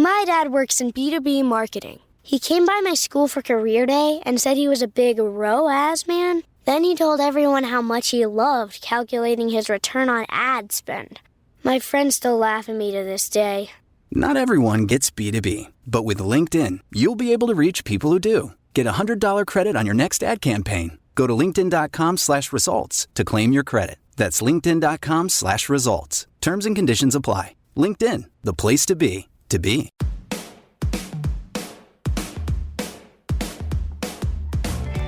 My dad works in B2B marketing. He came by my school for career day and said he was a big ROAS man. Then he told everyone how much he loved calculating his return on ad spend. My friends still laugh at me to this day. Not everyone gets B2B, but with LinkedIn, you'll be able to reach people who do. Get a $100 credit on your next ad campaign. Go to linkedin.com/results to claim your credit. That's linkedin.com/results. Terms and conditions apply. LinkedIn, the place to be, to be.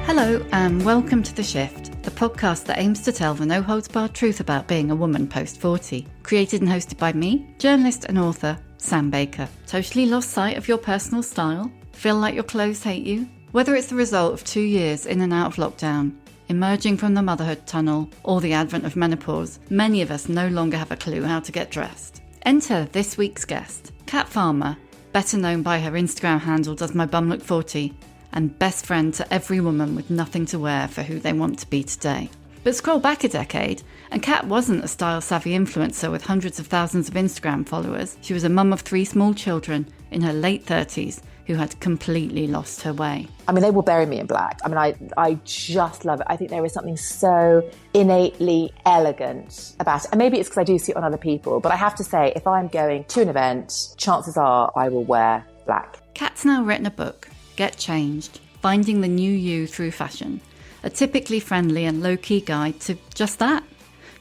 Hello and welcome to The Shift, the podcast that aims to tell the no-holds-barred truth about being a woman post-40. Created and hosted by me, journalist and author Sam Baker. Totally lost sight of your personal style? Feel like your clothes hate you? Whether it's the result of 2 years in and out of lockdown, emerging from the motherhood tunnel, or the advent of menopause, many of us no longer have a clue how to get dressed. Enter this week's guest, Kat Farmer, better known by her Instagram handle Does My Bum Look 40, and best friend to every woman with nothing to wear for who they want to be today. But scroll back a decade, and Kat wasn't a style-savvy influencer with hundreds of thousands of Instagram followers. She was a mum of 3 small children in her late 30s who had completely lost her way. I mean, they will bury me in black. I mean, I just love it. I think there is something so innately elegant about it. And maybe it's because I do see it on other people. But I have to say, if I'm going to an event, chances are I will wear black. Kat's now written a book, Get Changed, Finding the New You Through Fashion, a typically friendly and low-key guide to just that.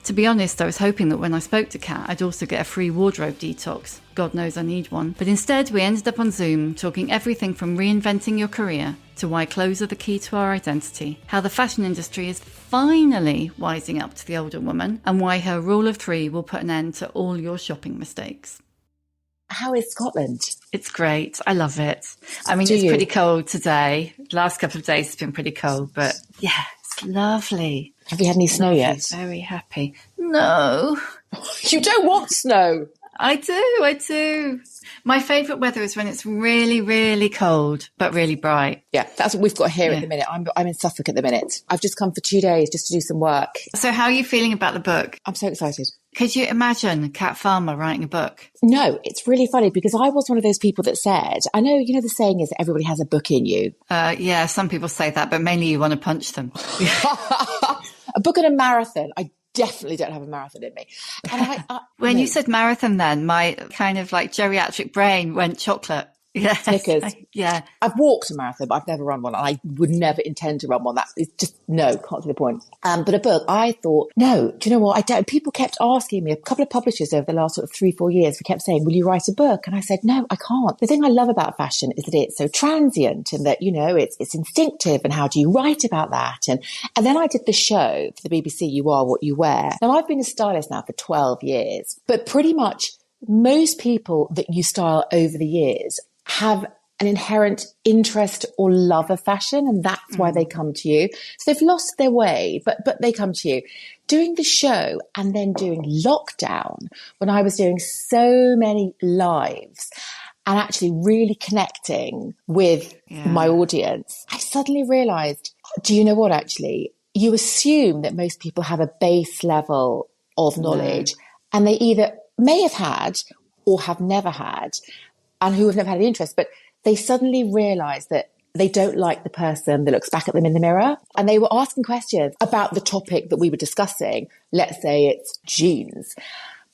To be honest, I was hoping that when I spoke to Kat, I'd also get a free wardrobe detox. God knows I need one. But instead, we ended up on Zoom talking everything from reinventing your career to why clothes are the key to our identity, how the fashion industry is finally wising up to the older woman, and why her rule of 3 will put an end to all your shopping mistakes. How is Scotland? It's great. I love it. I mean, it's pretty cold today. The last couple of days it's been pretty cold, but yeah, it's lovely. Have you had any snow yet? Very happy. No. You don't want snow. I do. My favourite weather is when it's really, really cold, but really bright. Yeah, that's what we've got here at the minute. I'm in Suffolk at the minute. I've just come for 2 days just to do some work. So how are you feeling about the book? I'm so excited. Could you imagine Kat Farmer writing a book? No, it's really funny because I was one of those people that said, I know, you know, the saying is that everybody has a book in you. Yeah, some people say that, but mainly you want to punch them. A book and a marathon. I definitely don't have a marathon in me. And when you said marathon then, my kind of like geriatric brain went chocolate. Yes. Snickers. Yeah. I've walked a marathon, but I've never run one. And I would never intend to run one. That is just, no, can't see the point. But a book, I thought, no, do you know what? I don't. People kept asking me, a couple of publishers over the last sort of 3-4 years, we kept saying, will you write a book? And I said, no, I can't. The thing I love about fashion is that it's so transient and that, you know, it's instinctive. And how do you write about that? And then I did the show for the BBC, You Are What You Wear. Now, I've been a stylist now for 12 years, but pretty much most people that you style over the years have an inherent interest or love of fashion, and that's why they come to you. So they've lost their way, but they come to you. Doing the show and then doing lockdown, when I was doing so many lives and actually really connecting with my audience, I suddenly realised, do you know what, actually? You assume that most people have a base level of knowledge and they either may have had or have never had, and who have never had any interest, but they suddenly realise that they don't like the person that looks back at them in the mirror. And they were asking questions about the topic that we were discussing. Let's say it's jeans.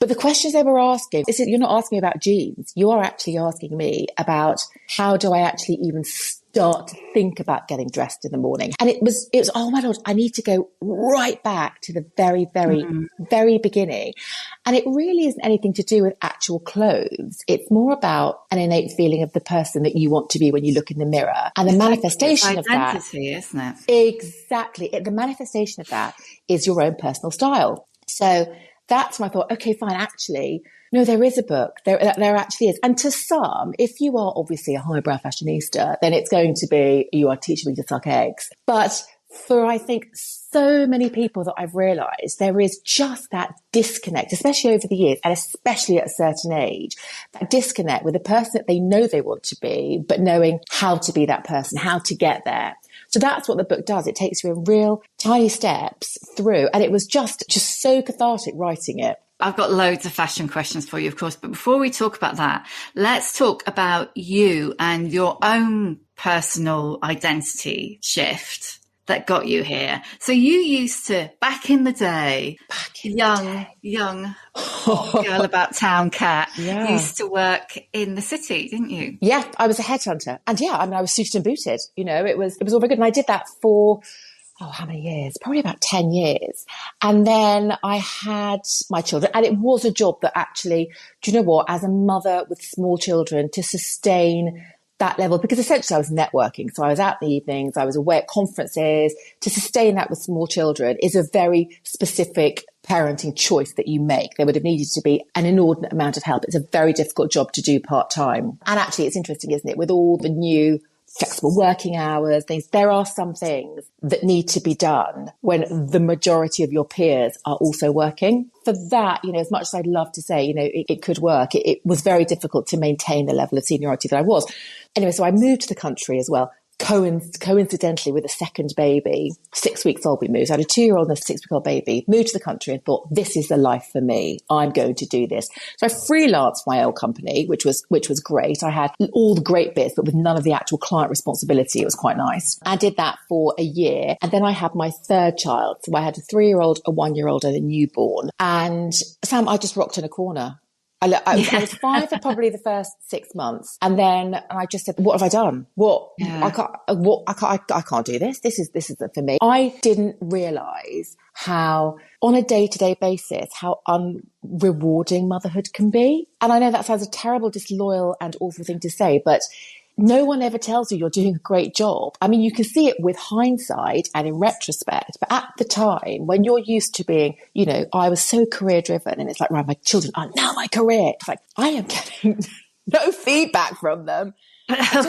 But the questions they were asking, you're not asking me about jeans. You are actually asking me about how do I actually even start to think about getting dressed in the morning. And it was, oh my Lord, I need to go right back to the very, very, very beginning. And it really isn't anything to do with actual clothes. It's more about an innate feeling of the person that you want to be when you look in the mirror. And the manifestation of that. Identity, isn't it? Exactly. The manifestation of that is your own personal style. So that's when I thought, okay, fine, actually, no, there is a book. There actually is. And to some, if you are obviously a highbrow fashionista, then it's going to be, you are teaching me to suck eggs. But for, I think, so many people that I've realised, there is just that disconnect, especially over the years, and especially at a certain age, that disconnect with the person that they know they want to be, but knowing how to be that person, how to get there. So that's what the book does. It takes you in real tiny steps through. And it was just so cathartic writing it. I've got loads of fashion questions for you, of course. But before we talk about that, let's talk about you and your own personal identity shift that got you here. So you used to, back in the day, young girl about town cat, used to work in the city, didn't you? Yeah, I was a headhunter. And I was suited and booted. It was all very good. And I did that for, how many years? Probably about 10 years. And then I had my children. And it was a job that actually, do you know what, as a mother with small children, to sustain that level, because essentially I was networking. So I was out in the evenings, I was away at conferences. To sustain that with small children is a very specific parenting choice that you make. There would have needed to be an inordinate amount of help. It's a very difficult job to do part-time. And actually it's interesting, isn't it? With all the new flexible working hours, things, there are some things that need to be done when the majority of your peers are also working. For that, as much as I'd love to say, it could work, it was very difficult to maintain the level of seniority that I was. Anyway, so I moved to the country as well, coincidentally with a second baby, 6 weeks old we moved. I had a 2-year-old and a 6-week-old baby, moved to the country and thought, this is the life for me. I'm going to do this. So I freelanced my old company, which was great. I had all the great bits, but with none of the actual client responsibility. It was quite nice. I did that for a year. And then I had my third child. So I had a 3-year-old, a 1-year-old and a newborn. And Sam, I just rocked in a corner. I was fine for probably the first 6 months. And then I just said, what have I done? I can't do this. This isn't for me. I didn't realize how, on a day-to-day basis, how unrewarding motherhood can be. And I know that sounds a terrible, disloyal and awful thing to say, but no one ever tells you you're doing a great job. I mean, you can see it with hindsight and in retrospect, but at the time when you're used to being, I was so career driven and it's like, right, my children are now my career. It's like, I am getting no feedback from them at all.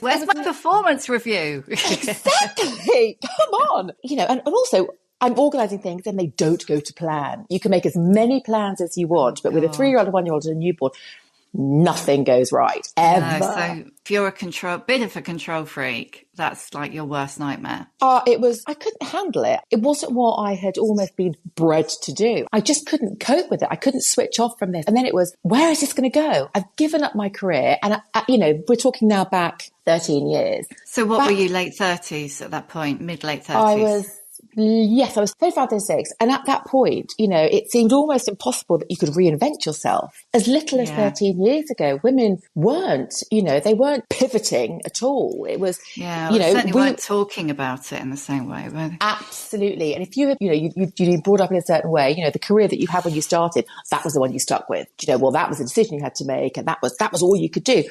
Where's my performance review? Exactly. Come on. And also, I'm organising things and they don't go to plan. You can make as many plans as you want, but with a 3-year-old, a 1-year-old and a newborn, nothing goes right, ever. No, so if you're a bit of a control freak, that's like your worst nightmare. I couldn't handle it. It wasn't what I had almost been bred to do. I just couldn't cope with it. I couldn't switch off from this. And then it was, where is this going to go? I've given up my career. And, we're talking now back 13 years. So what were you, late 30s at that point, mid-late 30s? I was 35, 36. And at that point, it seemed almost impossible that you could reinvent yourself. As little as 13 years ago, women weren't, they weren't pivoting at all. It was, certainly weren't talking about it in the same way, were they? Absolutely. And if you had, you'd been brought up in a certain way, the career that you had when you started, that was the one you stuck with. That was a decision you had to make and that was all you could do.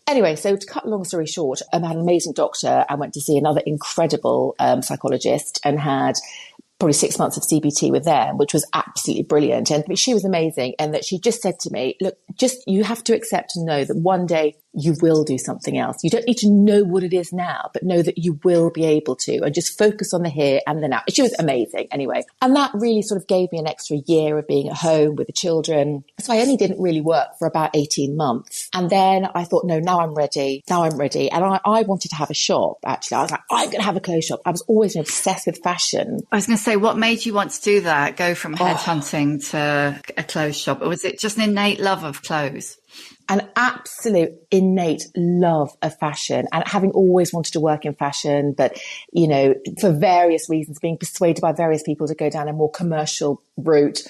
Anyway, so to cut a long story short, I had an amazing doctor. I went to see another incredible psychologist and had probably 6 months of CBT with them, which was absolutely brilliant. And she was amazing. And that she just said to me, look, you have to accept and know that one day you will do something else. You don't need to know what it is now, but know that you will be able to, and just focus on the here and the now. She was amazing anyway. And that really sort of gave me an extra year of being at home with the children. So I only didn't really work for about 18 months. And then I thought, no, now I'm ready. And I wanted to have a shop, actually. I was like, I'm going to have a clothes shop. I was always obsessed with fashion. I was going to say, what made you want to do that? Go from headhunting to a clothes shop? Or was it just an innate love of clothes? An absolute innate love of fashion, and having always wanted to work in fashion, but, for various reasons, being persuaded by various people to go down a more commercial route,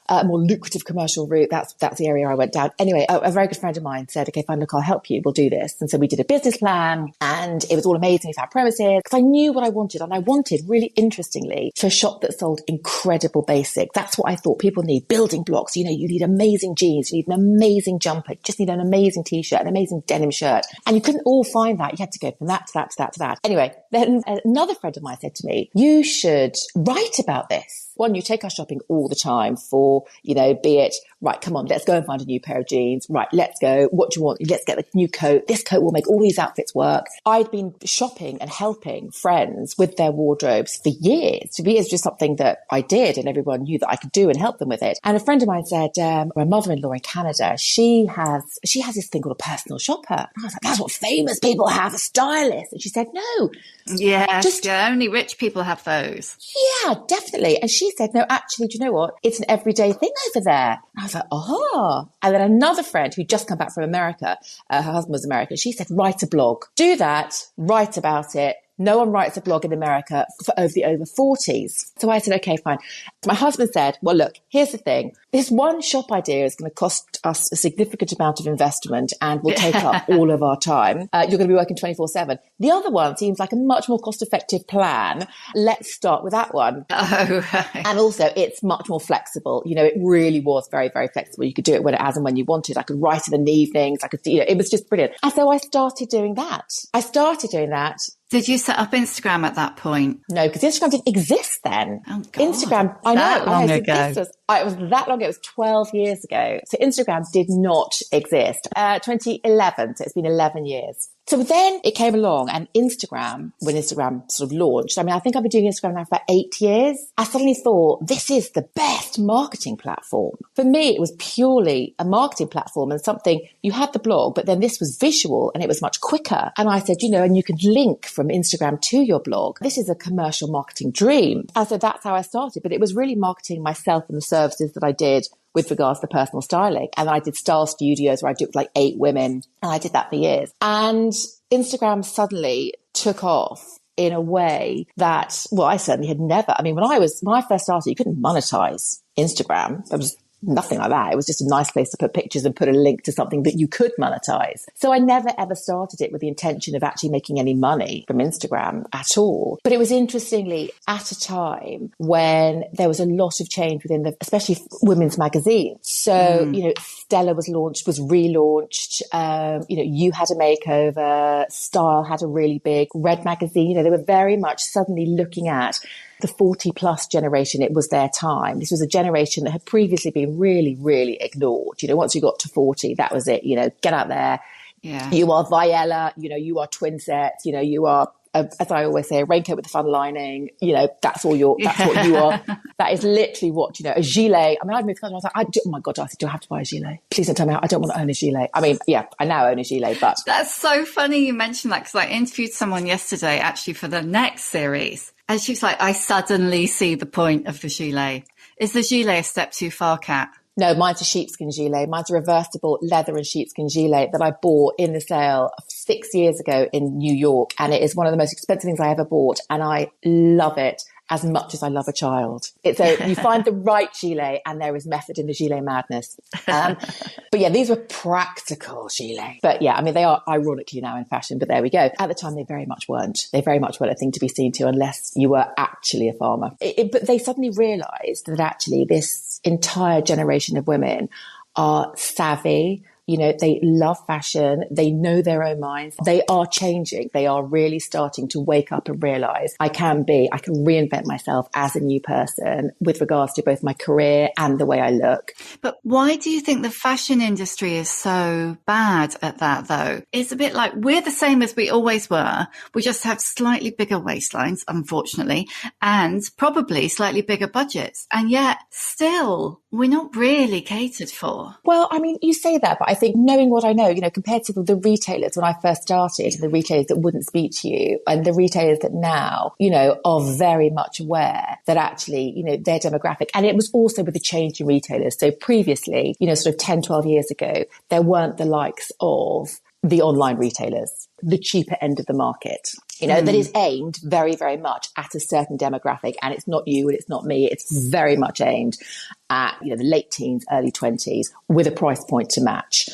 a more lucrative commercial route. That's the area I went down. Anyway, a very good friend of mine said, okay, fine, look, I'll help you. We'll do this. And so we did a business plan and it was all amazing. We found premises because I knew what I wanted. And I wanted, really interestingly, for a shop that sold incredible basics. That's what I thought people need. Building blocks. You need amazing jeans. You need an amazing jumper. You just need an amazing t-shirt, an amazing denim shirt. And you couldn't all find that. You had to go from that to that to that to that. Anyway, then another friend of mine said to me, you should write about this. One, you take us shopping all the time for, be it, right, come on, let's go and find a new pair of jeans. Right, let's go. What do you want? Let's get the new coat. This coat will make all these outfits work. I'd been shopping and helping friends with their wardrobes for years. To me, it's just something that I did and everyone knew that I could do and help them with it. And a friend of mine said, my mother-in-law in Canada, she has this thing called a personal shopper. And I was like, that's what famous people have, a stylist. And she said, no. Yes, only rich people have those. Yeah, definitely. And she she said, no, actually, do you know what? It's an everyday thing over there. And I was like, oh. And then another friend who'd just come back from America, her husband was American, she said, write a blog. Do that, write about it. No one writes a blog in America for over 40s. So I said, okay, fine. My husband said, well, look, here's the thing. This one shop idea is going to cost us a significant amount of investment and will take up all of our time. You're going to be working 24/7. The other one seems like a much more cost-effective plan. Let's start with that one. Oh, right. And also it's much more flexible. You know, it really was very, very flexible. You could do it as and when you wanted. I could write it in the evenings. It was just brilliant. And so I started doing that. Did you set up Instagram at that point? No, because Instagram didn't exist then. Oh, God. Instagram, I know. It was that long ago. It was 12 years ago. So Instagram did not exist. 2011. So it's been 11 years. So then it came along and Instagram, when Instagram sort of launched, I mean, I think I've been doing Instagram now for about 8 years. I suddenly thought, this is the best marketing platform. For me, it was purely a marketing platform and something, you had the blog, but then this was visual and it was much quicker. And I said, and you could link from Instagram to your blog. This is a commercial marketing dream. And so that's how I started. But it was really marketing myself and the services that I did with regards to personal styling. And I did style studios where I did like 8 women. And I did that for years. And Instagram suddenly took off in a way that, well, I certainly had never. I mean, when I first started, you couldn't monetize Instagram. There was nothing like that. It was just a nice place to put pictures and put a link to something that you could monetize. So I never ever started it with the intention of actually making any money from Instagram at all. But it was interestingly at a time when there was a lot of change within especially women's magazines. So, Stella was relaunched. You Had a Makeover, Style had a really big, Red magazine. They were very much suddenly looking at the 40 plus generation. It was their time. This was a generation that had previously been really, really ignored. Once you got to 40, that was it. Get out there. Yeah. You are Viella, you are twin sets, you are, as I always say, a raincoat with a fun lining. That's what you are. That is literally what, a gilet. I mean, I'd moved to country. I was like, oh my God, Darcy, do I have to buy a gilet? Please don't tell me I don't want to own a gilet. I mean, yeah, I now own a gilet, but. That's so funny you mentioned that because I interviewed someone yesterday actually for the next series. And she was like, I suddenly see the point of the gilet. Is the gilet a step too far, Kat? No, mine's a sheepskin gilet. Mine's a reversible leather and sheepskin gilet that I bought in the sale 6 years ago in New York. And it is one of the most expensive things I ever bought. And I love it as much as I love a child. You find the right gilet and there is method in the gilet madness. But yeah, these were practical gilets. But yeah, I mean, they are ironically now in fashion, but there we go. At the time, they very much weren't. They very much weren't a thing to be seen to unless you were actually a farmer. But they suddenly realized that actually this entire generation of women are savvy. They love fashion. They know their own minds. They are changing. They are really starting to wake up and realize I can reinvent myself as a new person with regards to both my career and the way I look. But why do you think the fashion industry is so bad at that, though? It's a bit like we're the same as we always were. We just have slightly bigger waistlines, unfortunately, and probably slightly bigger budgets. And yet still, we're not really catered for. Well, I mean, you say that, but I think knowing what I know, compared to the retailers when I first started, the retailers that wouldn't speak to you and the retailers that now, are very much aware that actually, their demographic. And it was also with the change in retailers. So previously, sort of 10, 12 years ago, there weren't the likes of the online retailers, the cheaper end of the market. That is aimed very, very much at a certain demographic. And it's not you and it's not me. It's very much aimed at, the late teens, early 20s with a price point to match.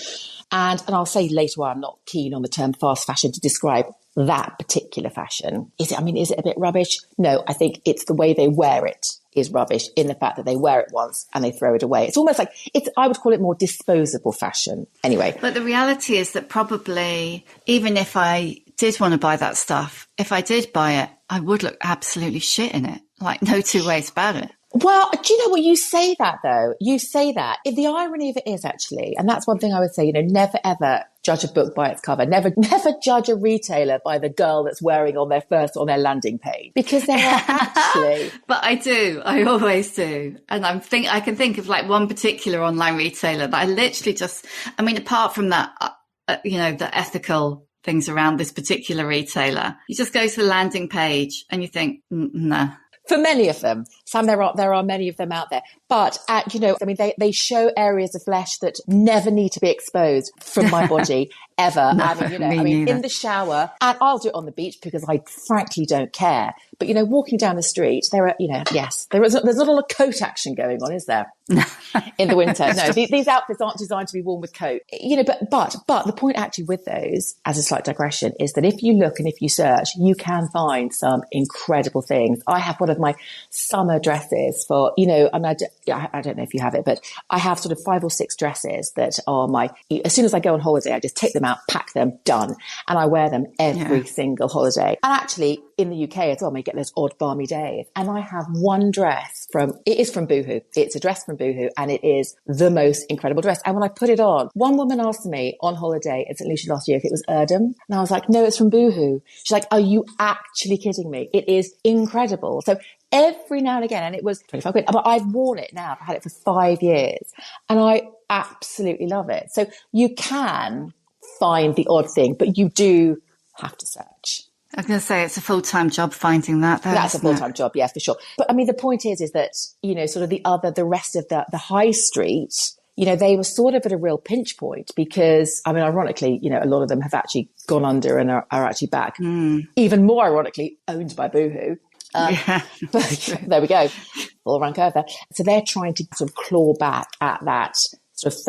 And I'll say later on, I'm not keen on the term fast fashion to describe that particular fashion. Is it a bit rubbish? No, I think it's the way they wear it is rubbish in the fact that they wear it once and they throw it away. It's almost like I would call it more disposable fashion. Anyway. But the reality is that probably even if I did want to buy that stuff, if I did buy it, I would look absolutely shit in it. Like no two ways about it. Well, do you know what? You say that though. You say that. The irony of it is actually, and that's one thing I would say, never ever judge a book by its cover. Never judge a retailer by the girl that's wearing on their landing page. Because there are actually... But I do. I always do. And I can think of like one particular online retailer that I literally apart from that, the ethical things around this particular retailer, you just go to the landing page and you think, no. For many of them, Sam, there are many of them out there. But, they show areas of flesh that never need to be exposed from my body ever. No, In the shower, and I'll do it on the beach because I frankly don't care. But, walking down the street, there are, there's not a lot of coat action going on, is there? In the winter. No, these outfits aren't designed to be worn with coat. But the point actually with those, as a slight digression, is that if you look and if you search, you can find some incredible things. I have one of my summer dresses for, I don't know if you have it, but I have sort of 5 or 6 dresses that are as soon as I go on holiday, I just take them out, pack them, done. And I wear them every single holiday. And actually in the UK as well, we get those odd balmy days. And I have one dress it is from Boohoo. It's a dress from Boohoo and it is the most incredible dress. And when I put it on, one woman asked me on holiday in St. Lucia last year if it was Erdem. And I was like, no, it's from Boohoo. She's like, are you actually kidding me? It is incredible. So every now and again, and it was 25 quid, but I've worn it now. I've had it for 5 years and I absolutely love it. So you can find the odd thing, but you do have to search. I was going to say it's a full-time job finding that. That's a full-time job, yeah, for sure. But I mean, the point is that, sort of the rest of the high street, they were sort of at a real pinch point because, I mean, ironically, a lot of them have actually gone under and are actually back. Even more ironically, owned by Boohoo. But there we go. All around curve there. So they're trying to sort of claw back at that sort of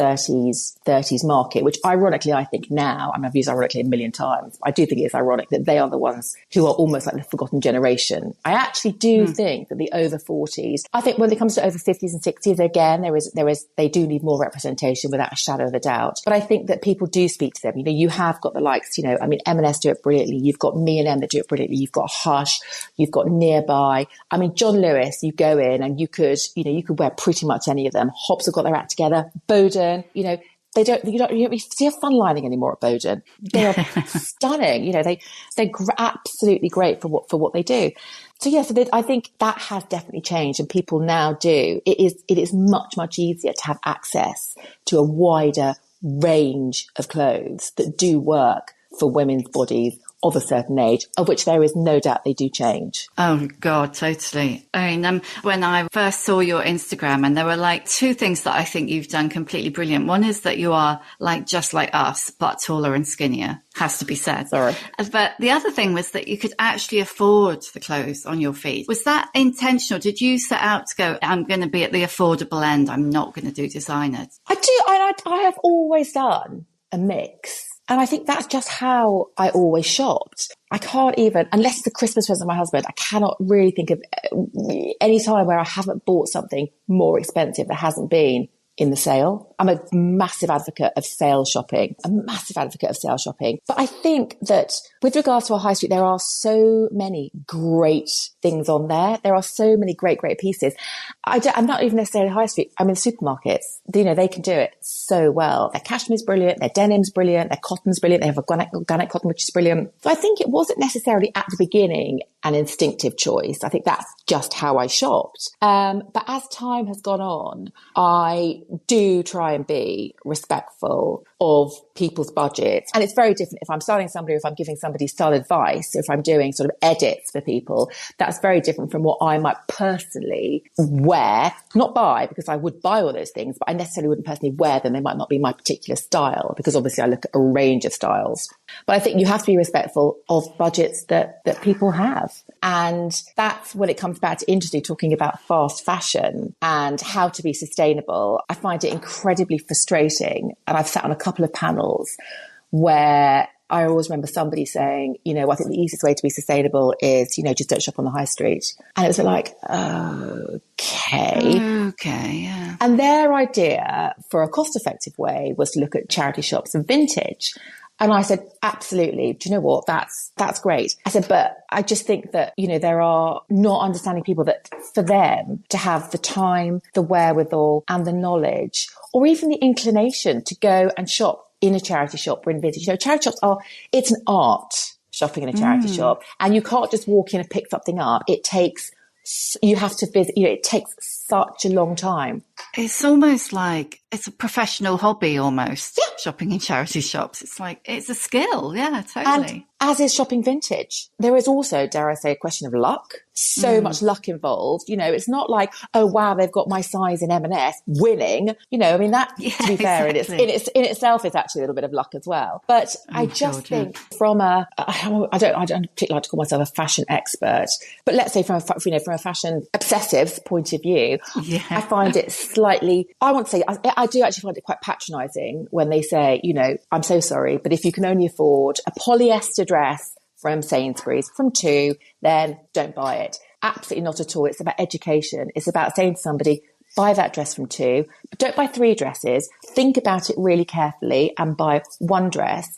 30s market, which ironically, I think now, I mean, I've used ironically a million times. I do think it's ironic that they are the ones who are almost like the forgotten generation. I actually do think that the over 40s, I think when it comes to over 50s and 60s, again, they do need more representation without a shadow of a doubt. But I think that people do speak to them. You have got the likes, I mean, M&S do it brilliantly. You've got Me and Em that do it brilliantly. You've got Hush. You've got Nearby. I mean, John Lewis, you go in and you could wear pretty much any of them. Hobbs have got their act together. Bowden, you don't see a fun lining anymore at Bowden. They are stunning. They're absolutely great for what they do. So yeah, I think that has definitely changed and people now do. It is much, much easier to have access to a wider range of clothes that do work for women's bodies of a certain age, of which there is no doubt they do change. Oh God, totally. I mean, when I first saw your Instagram, and there were like 2 things that I think you've done completely brilliant. One is that you are just like us, but taller and skinnier, has to be said. Sorry. But the other thing was that you could actually afford the clothes on your feet. Was that intentional? Did you set out to go, I'm going to be at the affordable end, I'm not going to do designers? I do. I have always done a mix. And I think that's just how I always shopped. I can't even, unless it's a Christmas present for my husband, I cannot really think of any time where I haven't bought something more expensive that hasn't been in the sale. I'm a massive advocate of sale shopping, But I think that with regards to our high street, there are so many great things on there. There are so many great pieces. I'm not even necessarily high street. I'm in supermarkets. They can do it so well. Their cashmere's brilliant. Their denim's brilliant. Their cotton's brilliant. They have organic cotton, which is brilliant. So I think it wasn't necessarily at the beginning an instinctive choice. I think that's just how I shopped. But as time has gone on, I do try and be respectful of people's budgets. And it's very different if I'm styling somebody, or if I'm giving somebody style advice, if I'm doing sort of edits for people. That's very different from what I might personally wear, not buy, because I would buy all those things, but I necessarily wouldn't personally wear them. They might not be my particular style, because obviously I look at a range of styles. But I think you have to be respectful of budgets that people have. And that's when it comes back to industry, talking about fast fashion and how to be sustainable. I find it incredibly frustrating. And I've sat on a couple of panels where I always remember somebody saying, I think the easiest way to be sustainable is, just don't shop on the high street. And it was like, okay, yeah. And their idea for a cost-effective way was to look at charity shops and vintage. And I said, absolutely. Do you know what? That's great. I said, but I just think that, there are not understanding people that for them to have the time, the wherewithal and the knowledge, or even the inclination to go and shop in a charity shop or in vintage. Charity shops it's an art, shopping in a charity shop. And you can't just walk in and pick something up. You have to visit, it takes such a long time. It's almost like it's a professional hobby almost. Yeah. Shopping in charity shops. It's like, it's a skill. Yeah, totally. And as is shopping vintage. There is also, dare I say, a question of luck. So much luck involved. You know, it's not like, oh, wow, they've got my size in M&S winning. You know, I mean, that, to be fair, exactly. in itself is actually a little bit of luck as well. But I just think from I don't particularly like to call myself a fashion expert, but let's say from a fashion obsessive point of view, I find it slightly, I want to say, I do actually find it quite patronizing when they say, you know, I'm so sorry, but if you can only afford a polyester dress from Sainsbury's from two, then don't buy it. Absolutely not at all. It's about education. It's about saying to somebody, buy that dress from two, but don't buy three dresses. Think about it really carefully and buy one dress.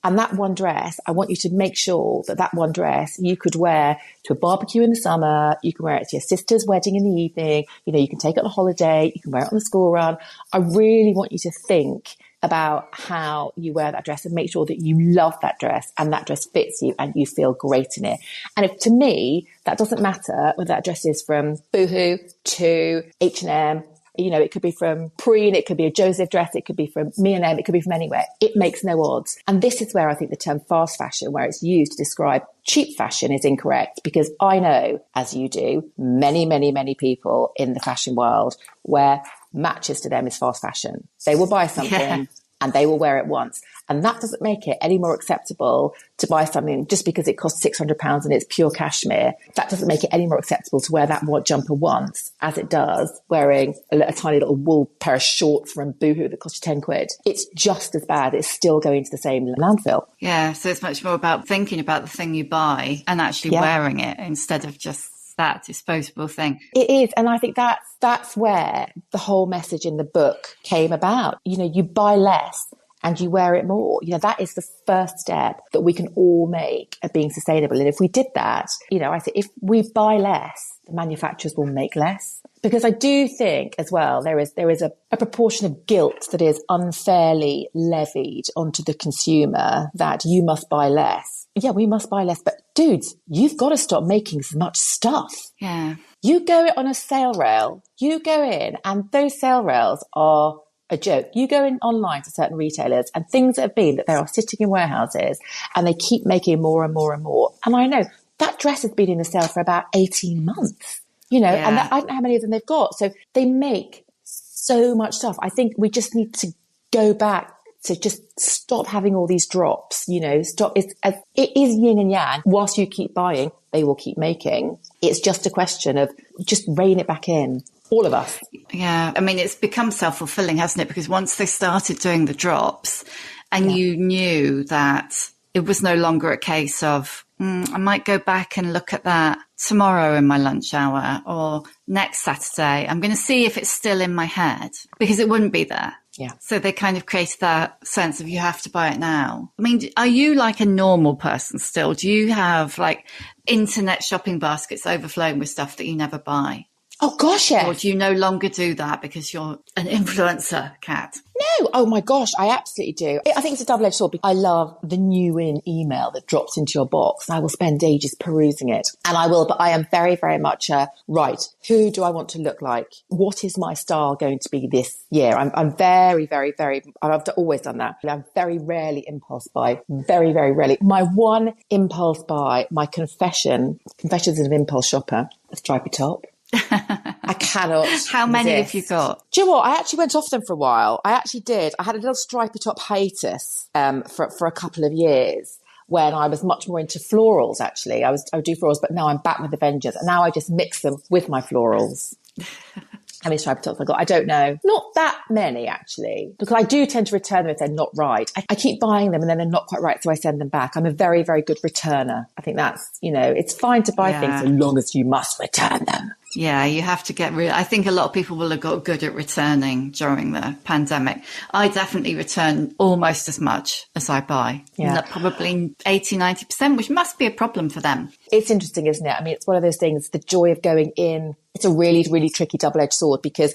And that one dress, I want you to make sure that one dress you could wear to a barbecue in the summer. You can wear it to your sister's wedding in the evening. You know, you can take it on a holiday. You can wear it on the school run. I really want you to think about how you wear that dress and make sure that you love that dress and that dress fits you and you feel great in it. And if, to me, that doesn't matter whether that dress is from Boohoo to H&M, you know, it could be from Preen, it could be a Joseph dress, it could be from M&M, it could be from anywhere. It makes no odds. And this is where I think the term fast fashion, where it's used to describe cheap fashion, is incorrect, because I know, as you do, many, many, many people in the fashion world where matches to them is fast fashion. They will buy something and they will wear it once. And that doesn't make it any more acceptable to buy something just because it costs £600 and it's pure cashmere. That doesn't make it any more acceptable to wear that jumper once, as it does wearing a tiny little wool pair of shorts from Boohoo that cost you 10 quid. It's just as bad. It's still going to the same landfill. Yeah, so it's much more about thinking about the thing you buy and actually wearing it instead of just that disposable thing. It is. And I think that's where the whole message in the book came about. You know, you buy less and you wear it more. You know, that is the first step that we can all make of being sustainable. And if we did that, you know, I think if we buy less, the manufacturers will make less. Because I do think as well, there is a proportion of guilt that is unfairly levied onto the consumer that you must buy less. Yeah, we must buy less. But dudes, you've got to stop making as much stuff. Yeah. You go on a sale rail, you go in and those sale rails are a joke. You go in online to certain retailers and things that have been that they are sitting in warehouses and they keep making more and more and more. And I know that dress has been in the sale for about 18 months, you know, and I don't know how many of them they've got. So they make so much stuff. I think we just need to go back to just stop having all these drops, you know, stop. It is yin and yang. Whilst you keep buying, they will keep making. It's just a question of just rein it back in. All of us. Yeah. I mean, it's become self-fulfilling, hasn't it? Because once they started doing the drops and you knew that it was no longer a case of, I might go back and look at that tomorrow in my lunch hour or next Saturday. I'm going to see if it's still in my head, because it wouldn't be there. Yeah. So they kind of created that sense of you have to buy it now. I mean, are you like a normal person still? Do you have like internet shopping baskets overflowing with stuff that you never buy? Oh, gosh, yes. Or do you no longer do that because you're an influencer, Kat? No. Oh, my gosh, I absolutely do. I think it's a double-edged sword. I love the new in email that drops into your box. I will spend ages perusing it. And I will, but I am very, very much right. Who do I want to look like? What is my style going to be this year? I'm very, very, very, I've always done that. I'm very rarely impulse buy. Very, very rarely. My one impulse buy, my confessions of an impulse shopper, a stripy top. I cannot. How many resist. have you got? Do you know what? I actually went off them for a while. I actually did. I had a little stripy top hiatus for a couple of years when I was much more into florals, actually. I would do florals, but now I'm back with a vengeance. And now I just mix them with my florals. How many stripy tops I got? I don't know. Not that many, actually, because I do tend to return them if they're not right. I keep buying them and then they're not quite right, so I send them back. I'm a very, very good returner. I think that's, you know, it's fine to buy things so long as you must return them. Yeah, you have to get I think a lot of people will have got good at returning during the pandemic. I definitely return almost as much as I buy. Yeah. Probably 80, 90%, which must be a problem for them. It's interesting, isn't it? I mean, it's one of those things, the joy of going in. It's a really, really tricky double-edged sword because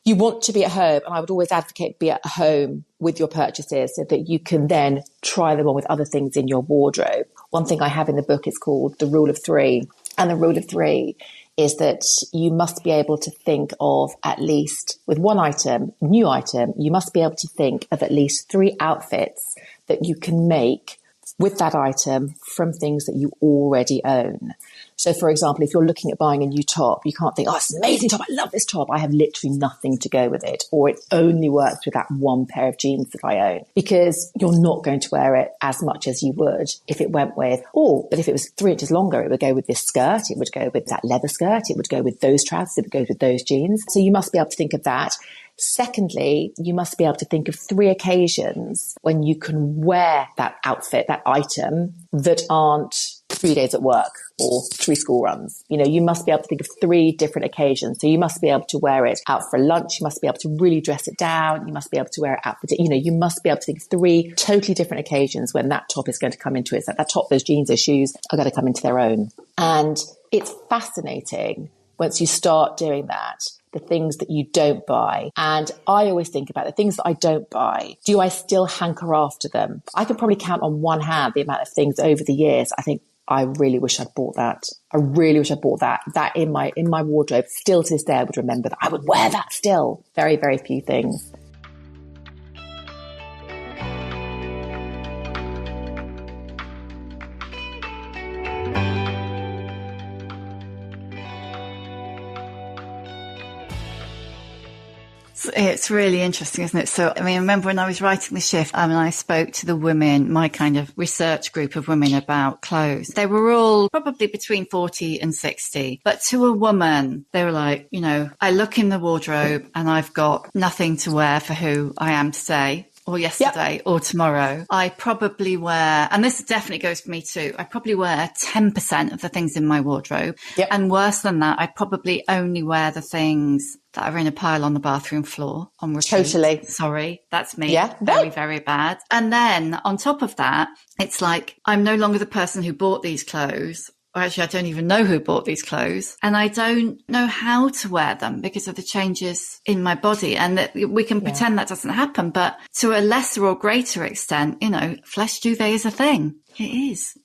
you want to be at home, and I would always advocate be at home with your purchases so that you can then try them on with other things in your wardrobe. One thing I have in the book is called the Rule of Three. And the Rule of Three is that you must be able to think of at least, with one item, new item, you must be able to think of at least 3 outfits that you can make with that item from things that you already own. So, for example, if you're looking at buying a new top, you can't think, oh, it's an amazing top. I love this top. I have literally nothing to go with it. Or it only works with that one pair of jeans that I own, because you're not going to wear it as much as you would if it went with, but if it was 3 inches longer, it would go with this skirt. It would go with that leather skirt. It would go with those trousers. It would go with those jeans. So you must be able to think of that. Secondly, you must be able to think of 3 occasions when you can wear that outfit, that item, that aren't 3 days at work or 3 school runs. You must be able to think of 3 different occasions. So you must be able to wear it out for lunch. You must be able to really dress it down. You must be able to wear it out for, you must be able to think of 3 totally different occasions when that top is going to come into it. So that top, those jeans, those shoes are going to come into their own. And it's fascinating once you start doing that, the things that you don't buy. And I always think about the things that I don't buy. Do I still hanker after them? I could probably count on one hand the amount of things over the years I think, I really wish I'd bought that. I really wish I'd bought that. That in my wardrobe, still to this day, I would remember that. I would wear that still. Very, very few things. It's really interesting, isn't it? So, I remember when I was writing the shift, and I spoke to the women, my kind of research group of women about clothes. They were all probably between 40 and 60. But to a woman, they were like, I look in the wardrobe and I've got nothing to wear for who I am today, or yesterday, or tomorrow. I probably wear, and this definitely goes for me too, I probably wear 10% of the things in my wardrobe. Yep. And worse than that, I probably only wear the things that are in a pile on the bathroom floor on repeat. Totally. Sorry, that's me. Yeah. Very, very bad. And then on top of that, it's like, I'm no longer the person who bought these clothes. Or actually, I don't even know who bought these clothes, and I don't know how to wear them because of the changes in my body. And that we can pretend that doesn't happen, but to a lesser or greater extent, flesh duvet is a thing. It is.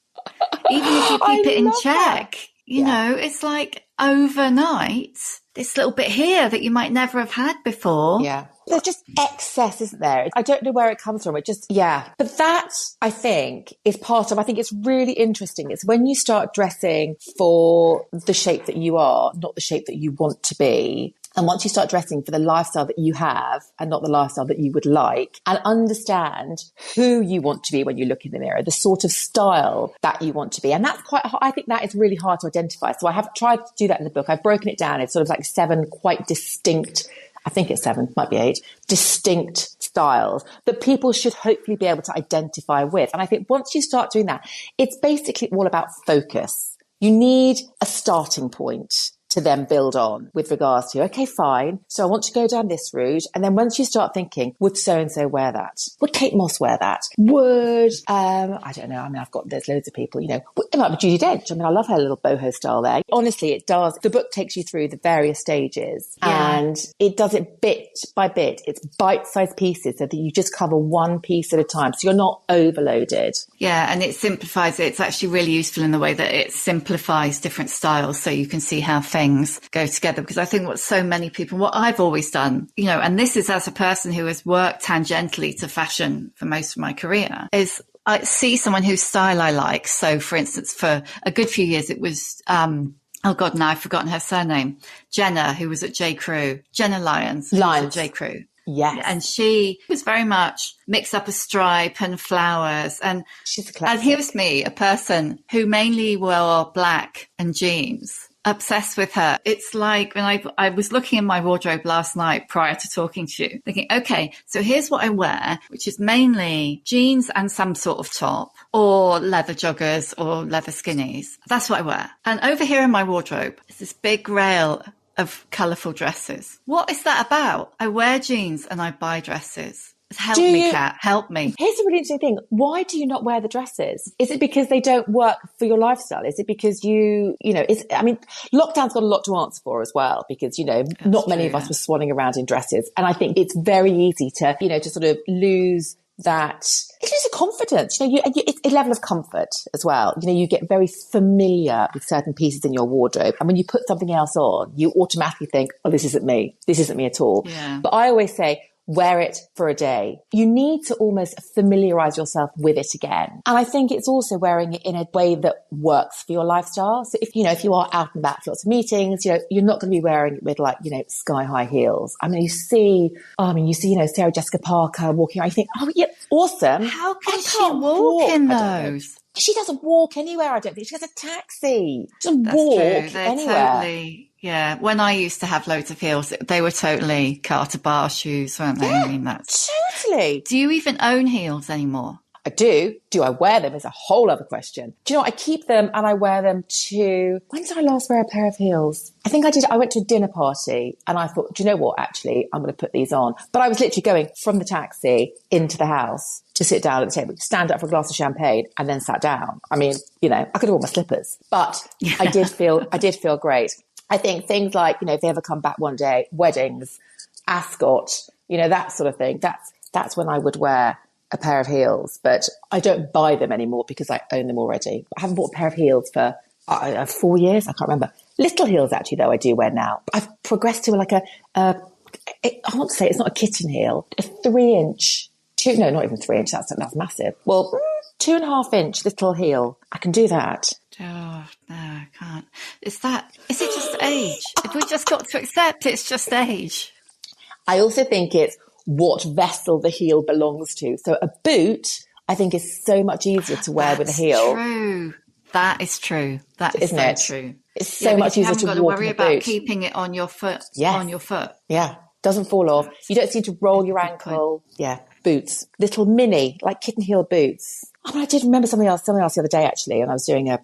Even if you keep it in check, it's like overnight, this little bit here that you might never have had before. Yeah. There's just excess, isn't there? I don't know where it comes from. It just, But that, I think, is part of, I think it's really interesting. It's when you start dressing for the shape that you are, not the shape that you want to be. And once you start dressing for the lifestyle that you have and not the lifestyle that you would like, and understand who you want to be when you look in the mirror, the sort of style that you want to be. And that's I think that is really hard to identify. So I have tried to do that in the book. I've broken it down. It's sort of like 7 quite distinct, I think it's 7, might be 8, distinct styles that people should hopefully be able to identify with. And I think once you start doing that, it's basically all about focus. You need a starting point to then build on with regards to, okay, fine. So I want to go down this route. And then once you start thinking, would so-and-so wear that? Would Kate Moss wear that? Would, I don't know. There's loads of people, it might be Judi Dench. I love her little boho style there. Honestly, it does. The book takes you through the various stages and it does it bit by bit. It's bite-sized pieces so that you just cover one piece at a time. So you're not overloaded. Yeah. And it simplifies it. It's actually really useful in the way that it simplifies different styles so you can see how things go together. Because I think what I've always done, and this is as a person who has worked tangentially to fashion for most of my career, is I see someone whose style I like. So for instance, for a good few years, it was, now I've forgotten her surname, Jenna, who was at J. Crew, Jenna Lyons. At J. Crew. Yes. And she was very much mix up a stripe and flowers. And she's a classic. And here's me, a person who mainly wore black and jeans, obsessed with her. It's like when I was looking in my wardrobe last night prior to talking to you, thinking, okay, so here's what I wear, which is mainly jeans and some sort of top or leather joggers or leather skinnies. That's what I wear. And over here in my wardrobe is this big rail of colourful dresses. What is that about? I wear jeans and I buy dresses. Help me, Kat. Help me. Here's a really interesting thing. Why do you not wear the dresses? Is it because they don't work for your lifestyle? Is it because lockdown's got a lot to answer for as well, because, not many of us were swanning around in dresses. And I think it's very easy to, to sort of lose that it is a confidence, it's a level of comfort as well. You get very familiar with certain pieces in your wardrobe. And when you put something else on, you automatically think, oh, this isn't me. This isn't me at all. Yeah. But I always say, wear it for a day. You need to almost familiarize yourself with it again. And I think it's also wearing it in a way that works for your lifestyle. So if you are out and about for lots of meetings, you're not going to be wearing it with sky high heels. I mean, you see, Sarah Jessica Parker walking around, you think, oh yeah, awesome. How can she walk in those? She doesn't walk anywhere, I don't think. She has a taxi. She doesn't That's walk true. They're anywhere. Totally, yeah. When I used to have loads of heels, they were totally Carter Bar shoes, weren't they? Yeah, I mean, that's totally. Do you even own heels anymore? I do. Do I wear them is a whole other question. Do you know what? I keep them and I wear them to... When did I last wear a pair of heels? I think I did. I went to a dinner party and I thought, do you know what? Actually, I'm going to put these on. But I was literally going from the taxi into the house to sit down at the table, stand up for a glass of champagne and then sat down. I mean, I could have worn my slippers, but I did feel great. I think things like, if they ever come back one day, weddings, Ascot, that sort of thing, that's when I would wear a pair of heels, but I don't buy them anymore because I own them already. I haven't bought a pair of heels for 4 years. I can't remember. Little heels, actually, though, I do wear now. I've progressed to I want to say it's not a kitten heel, a 3-inch, no, not even 3 inch. That's massive. Well, 2.5 inch little heel. I can do that. Oh, no, I can't. Is it just age? Have we just got to accept it's just age? I also think it's what vessel the heel belongs to. So a boot, I think, is so much easier to wear with a heel. True. That is true. That is so true. It's so much easier to walk in a boot. You haven't got to worry about keeping it on your foot. Yes. On your foot. Yeah. Doesn't fall off. You don't seem to roll your ankle. Yeah. Boots. Little mini, like kitten heel boots. Oh, but I did remember something else the other day, actually, and I was doing a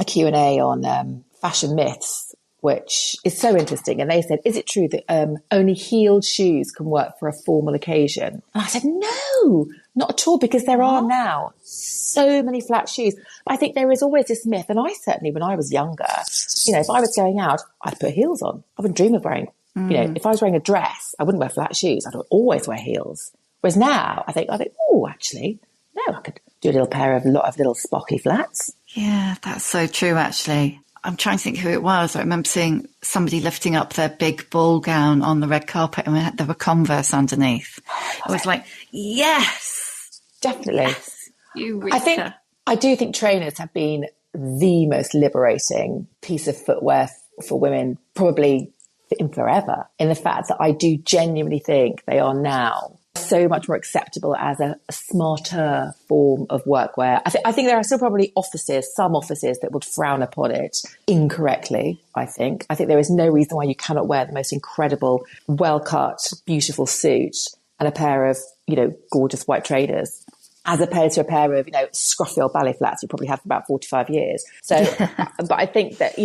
Q&A on fashion myths, which is so interesting. And they said, is it true that only heeled shoes can work for a formal occasion? And I said, no, not at all, because there are now so many flat shoes. But I think there is always this myth. And I certainly, when I was younger, if I was going out, I'd put heels on. I wouldn't dream of wearing, if I was wearing a dress, I wouldn't wear flat shoes. I'd always wear heels. Whereas now I think, oh, actually, no, I could do a little pair of little Spocky flats. Yeah, that's so true, actually. I'm trying to think who it was. I remember seeing somebody lifting up their big ball gown on the red carpet and there were Converse underneath. I was like, yes. Definitely. Yes, Eureka. I do think trainers have been the most liberating piece of footwear for women, probably in forever, in the fact that I do genuinely think they are now so much more acceptable as a smarter form of workwear. I think there are still probably some offices that would frown upon it incorrectly, I think. I think there is no reason why you cannot wear the most incredible, well-cut, beautiful suit and a pair of, gorgeous white trainers, as opposed to a pair of, scruffy old ballet flats you probably had for about 45 years. So, but I think that,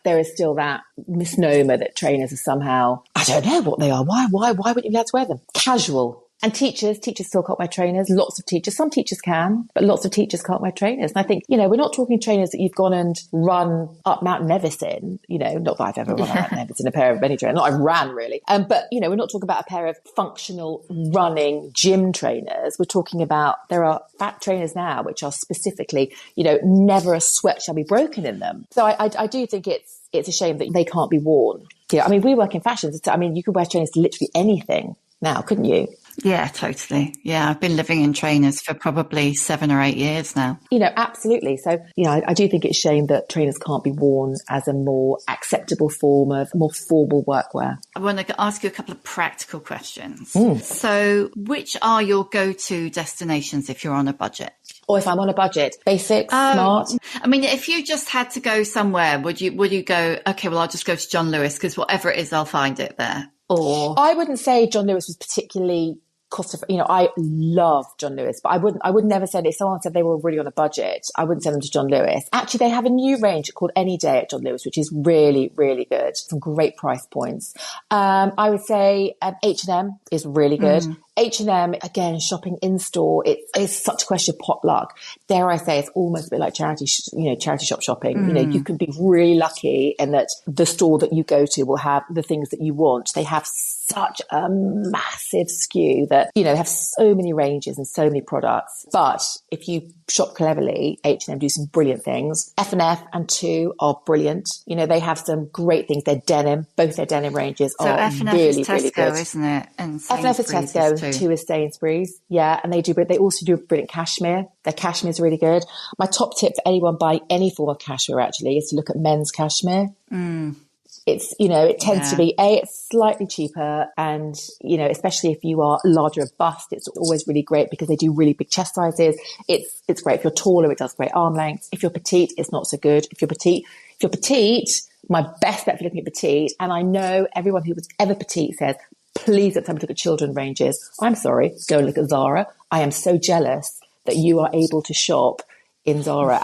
there is still that misnomer that trainers are somehow, I don't know what they are. Why wouldn't you be able to wear them? Casual. And teachers still can't wear trainers. Lots of teachers, some teachers can, but lots of teachers can't wear trainers. And I think, we're not talking trainers that you've gone and run up Mount Nevis in, not that I've ever run up Mount Nevis in a pair of any trainers. Not I've ran really. But, we're not talking about a pair of functional running gym trainers. We're talking about, there are fat trainers now, which are specifically, never a sweat shall be broken in them. So I do think it's a shame that they can't be worn. We work in fashion. You could wear trainers to literally anything now, couldn't you? Yeah, totally. Yeah, I've been living in trainers for probably 7 or 8 years now. Absolutely. So, I do think it's a shame that trainers can't be worn as a more acceptable form of more formal workwear. I want to ask you a couple of practical questions. So which are your go-to destinations if you're on a budget? Or if I'm on a budget, basic, smart. If you just had to go somewhere, would you go, okay, well, I'll just go to John Lewis because whatever it is, I'll find it there? Or I wouldn't say John Lewis was particularly I love John Lewis, but I would never say that if someone said they were really on a budget, I wouldn't send them to John Lewis. Actually, they have a new range called Any Day at John Lewis, which is really, really good. Some great price points. I would say H&M is really good. H&M, again, shopping in store, it's such a question of potluck. Dare I say, it's almost a bit like charity shop shopping. You can be really lucky in that the store that you go to will have the things that you want. They have such a massive skew that, they have so many ranges and so many products. But if you shop cleverly, H&M do some brilliant things. F&F and Tu are brilliant. They have some great things. Their denim, both their denim ranges are F&F really, is really Tesco, good. isn't it? And F&F is Tesco, and Tu is Sainsbury's. Yeah, and they also do brilliant cashmere. Their cashmere is really good. My top tip for anyone buying any form of cashmere actually is to look at men's cashmere. It's, it tends to be, it's slightly cheaper, and, especially if you are larger of bust, it's always really great because they do really big chest sizes. It's great. If you're taller, it does great arm length. If you're petite, it's not so good. If you're petite, my best bet for looking at petite, and I know everyone who was ever petite says, please don't tell me to look at children ranges. I'm sorry, go and look at Zara. I am so jealous that you are able to shop in Zara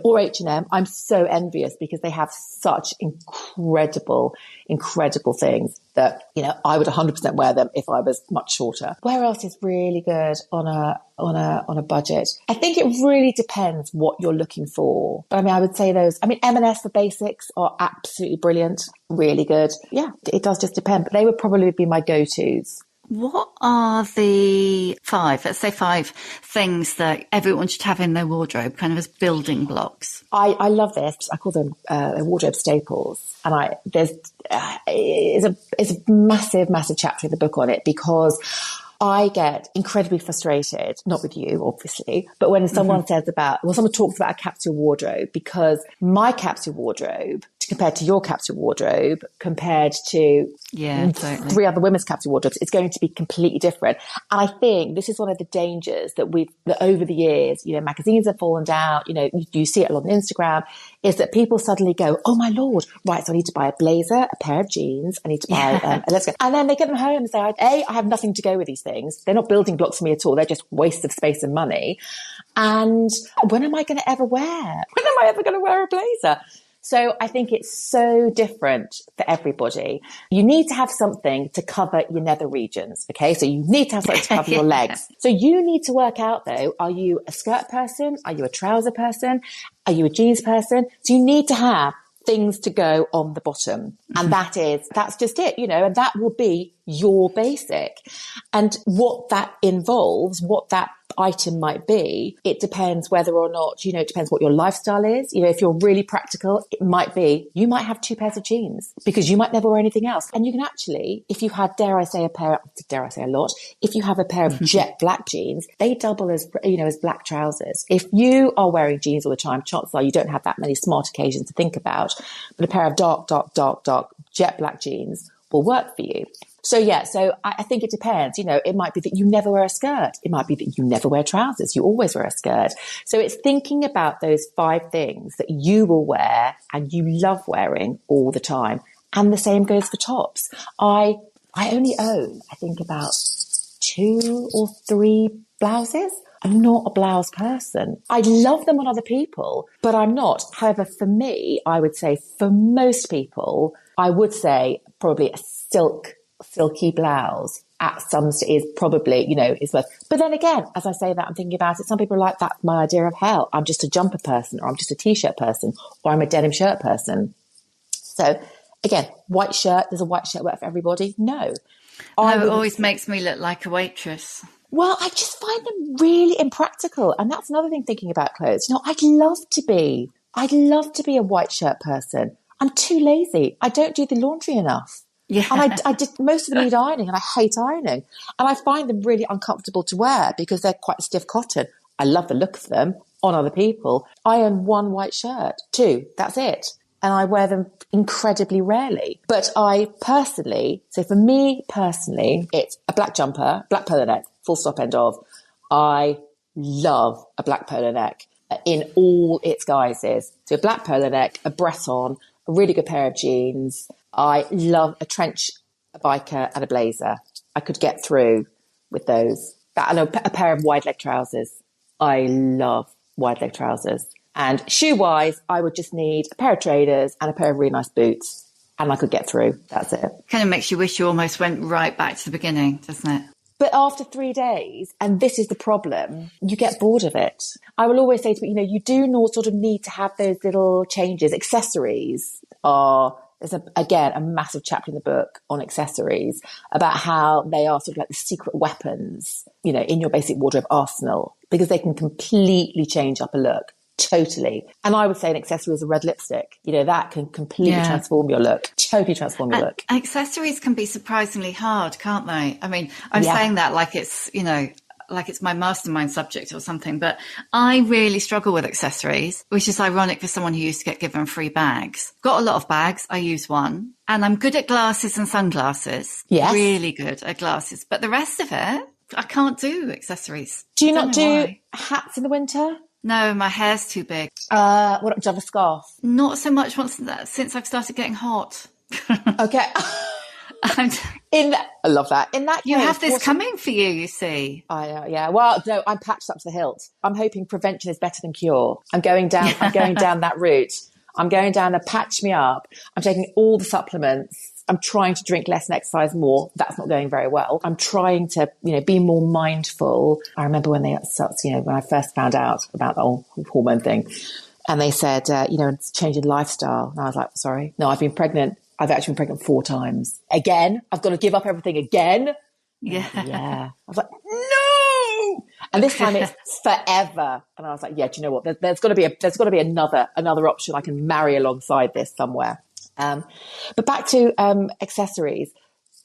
or H&M. I'm so envious because they have such incredible things that, I would 100% wear them if I was much shorter. Where else is really good on a budget? I think it really depends what you're looking for. But I would say M&S for basics are absolutely brilliant, really good. Yeah, it does just depend, but they would probably be my go-tos. What are the five things that everyone should have in their wardrobe, kind of as building blocks? I love this. I call them wardrobe staples. And there's a massive chapter in the book on it because I get incredibly frustrated, not with you, obviously, but when someone someone talks about a capsule wardrobe, because my capsule wardrobe compared to your capsule wardrobe, compared to three other women's capsule wardrobes, it's going to be completely different. And I think this is one of the dangers that over the years, magazines have fallen down, you see it a lot on Instagram, is that people suddenly go, oh my Lord, right, so I need to buy a blazer, a pair of jeans, I need to buy, let's go. And then they get them home and say, I have nothing to go with these things. They're not building blocks for me at all. They're just waste of space and money. And when am I going to ever wear? When am I ever going to wear a blazer? So I think it's so different for everybody. You need to have something to cover your nether regions. Okay. So you need to have something to cover your legs. So you need to work out though, are you a skirt person? Are you a trouser person? Are you a jeans person? So you need to have things to go on the bottom. And that's just it, and that will be your basic. And what that involves, what that item might be, it depends whether or not, it depends what your lifestyle is. If you're really practical, it might be, you might have 2 pairs of jeans because you might never wear anything else. And you can actually, if you had, dare I say a lot, if you have a pair of jet black jeans, they double as black trousers. If you are wearing jeans all the time, chances are you don't have that many smart occasions to think about, but a pair of dark jet black jeans will work for you. So I think it depends. It might be that you never wear a skirt. It might be that you never wear trousers. You always wear a skirt. So it's thinking about those 5 things that you will wear and you love wearing all the time. And the same goes for tops. I only own, I think, about 2 or 3 blouses. I'm not a blouse person. I love them on other people, but I'm not. However, for me, I would say for most people, I would say probably a silky blouse at some is probably, is worth. But then again, as I say that, I'm thinking about it. Some people are like, that's my idea of hell. I'm just a jumper person, or I'm just a t-shirt person, or I'm a denim shirt person. So again, white shirt, does a white shirt work for everybody? No. It always makes me look like a waitress. Well, I just find them really impractical. And that's another thing thinking about clothes. I'd love to be a white shirt person. I'm too lazy. I don't do the laundry enough. Yeah. And I did, most of them need ironing, and I hate ironing. And I find them really uncomfortable to wear because they're quite stiff cotton. I love the look of them on other people. I own 1 white shirt, 2, that's it. And I wear them incredibly rarely. But for me personally, it's a black jumper, black polo neck, full stop, end of. I love a black polo neck in all its guises. So a black polo neck, a Breton, a really good pair of jeans. I love a trench, a biker, and a blazer. I could get through with those. And a pair of wide leg trousers. I love wide leg trousers. And shoe-wise, I would just need a pair of trainers and a pair of really nice boots, and I could get through. That's it. Kind of makes you wish you almost went right back to the beginning, doesn't it? But after 3 days, and this is the problem, you get bored of it. I will always say to people, you do not sort of need to have those little changes. Accessories there's a massive chapter in the book on accessories about how they are sort of like the secret weapons, in your basic wardrobe arsenal, because they can completely change up a look. Totally. And I would say an accessory is a red lipstick. That can completely transform your look. Totally transform your look. Accessories can be surprisingly hard, can't they? I mean, I'm saying that like it's, like it's my mastermind subject or something, but I really struggle with accessories, which is ironic for someone who used to get given free bags. Got a lot of bags. I use one. And I'm good at glasses and sunglasses. Yes. Really good at glasses. But the rest of it, I can't do accessories. Do you not do hats in the winter? No, my hair's too big. What, do you have a scarf? Not so much since I've started getting hot. Okay. I love that. In that case, you have this coming for you, you see. I know, yeah. Well, no, I'm patched up to the hilt. I'm hoping prevention is better than cure. I'm going down that route. I'm going down to patch me up. I'm taking all the supplements. I'm trying to drink less and exercise more. That's not going very well. I'm trying to, be more mindful. I remember when when I first found out about the whole hormone thing, and they said, it's changing lifestyle. And I was like, sorry, no, I've been pregnant. I've actually been pregnant 4 times. Again, I've got to give up everything again. Yeah. Yeah. I was like, no. And this time it's forever. And I was like, yeah, do you know what? There's got to be another option I can marry alongside this somewhere. But back to accessories.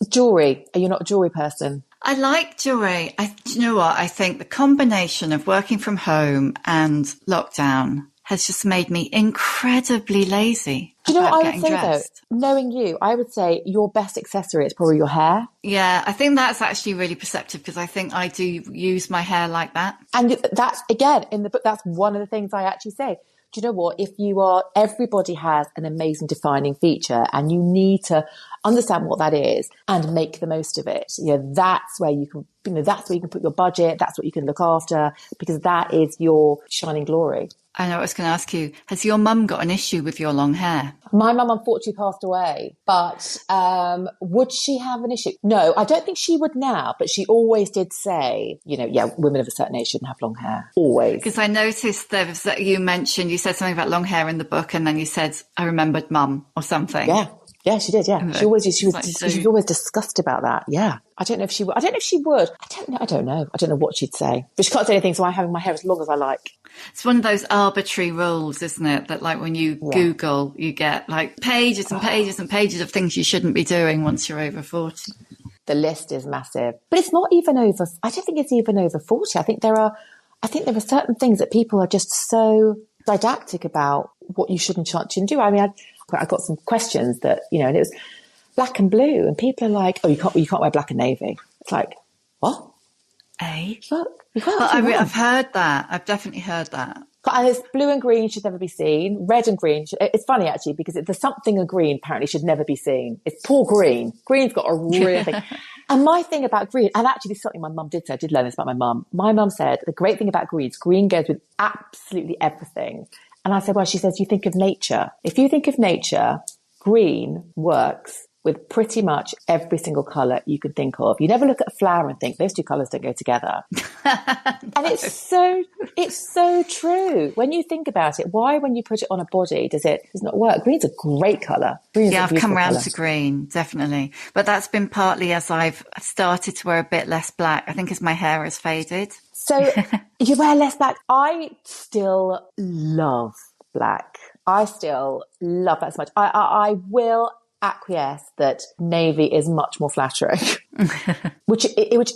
Jewelry. Are you not a jewelry person? I like jewelry. Do you know what? I think the combination of working from home and lockdown has just made me incredibly lazy. Do you know what I would say dressed. though? Knowing you, I would say your best accessory is probably your hair. Yeah, I think that's actually really perceptive because I think I do use my hair like that. And that's, again, in the book, that's one of the things I actually say. Do you know what? Everybody has an amazing defining feature and you need to understand what that is and make the most of it. That's where you can, that's where you can put your budget. That's what you can look after because that is your shining glory. I know I was going to ask you, has your mum got an issue with your long hair? My mum unfortunately passed away, but would she have an issue? No, I don't think she would now, but she always did say, women of a certain age shouldn't have long hair. Always. Because I noticed that you said something about long hair in the book and then you said, I remembered mum or something. Yeah. Yeah, she did. Yeah, she was always discussed about that. Yeah, I don't know if she would. I don't know what she'd say, but she can't say anything. So I'm having my hair as long as I like. It's one of those arbitrary rules, isn't it? That like when you Google, you get like pages and pages and pages of things you shouldn't be doing once you're over 40. The list is massive, but it's not even over. I don't think it's even over 40. I think there are certain things that people are just so didactic about what you should and shouldn't do. I mean, I got some questions that, and it was black and blue and people are like, oh, you can't wear black and navy. It's like, what? Look, I've heard that. I've definitely heard that. And it's blue and green should never be seen. Red and green. It's funny actually, because the something and green apparently should never be seen. It's poor green. Green's got a real thing. And my thing about green, and actually this is something my mum did say, I did learn this about my mum. My mum said the great thing about green goes with absolutely everything. And I said, well, she says, you think of nature. If you think of nature, green works with pretty much every single colour you can think of. You never look at a flower and think those two colours don't go together. No. And it's so true. When you think about it, why when you put it on a body does it not work? Green's a great colour. I've come around to green, definitely. But that's been partly as I've started to wear a bit less black. I think as my hair has faded. So you wear less black. I still love black. I still love that so much. I will acquiesce that navy is much more flattering, which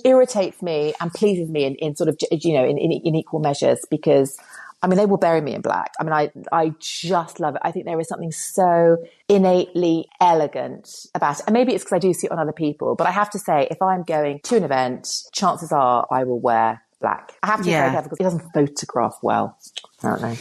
irritates me and pleases me in sort of, in equal measures because, I mean, they will bury me in black. I mean, I just love it. I think there is something so innately elegant about it. And maybe it's because I do see it on other people, but I have to say, if I'm going to an event, chances are I will wear black. I have to be very careful because it doesn't photograph well, apparently.